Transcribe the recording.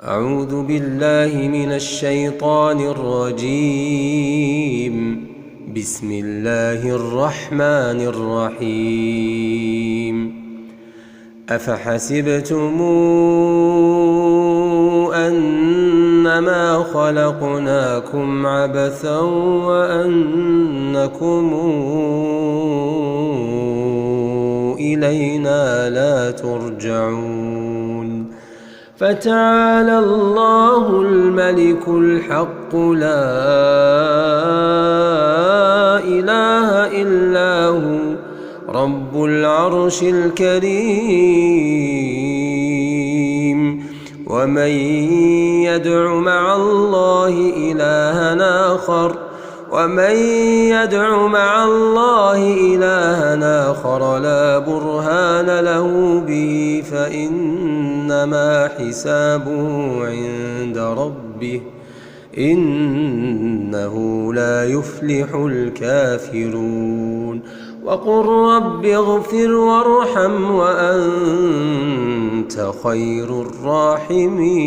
أعوذ بالله من الشيطان الرجيم. بسم الله الرحمن الرحيم. أفحسبتم أنما خلقناكم عبثا وأنكم إلينا لا ترجعون؟ فتعالى الله الملك الحق لا إله إلا هو رب العرش الكريم. ومن يدع مع الله إلها آخر لا برهان له به فإنما حسابه عند ربه إنه لا يفلح الكافرون. وقل رب اغفر وارحم وأنت خير الراحمين.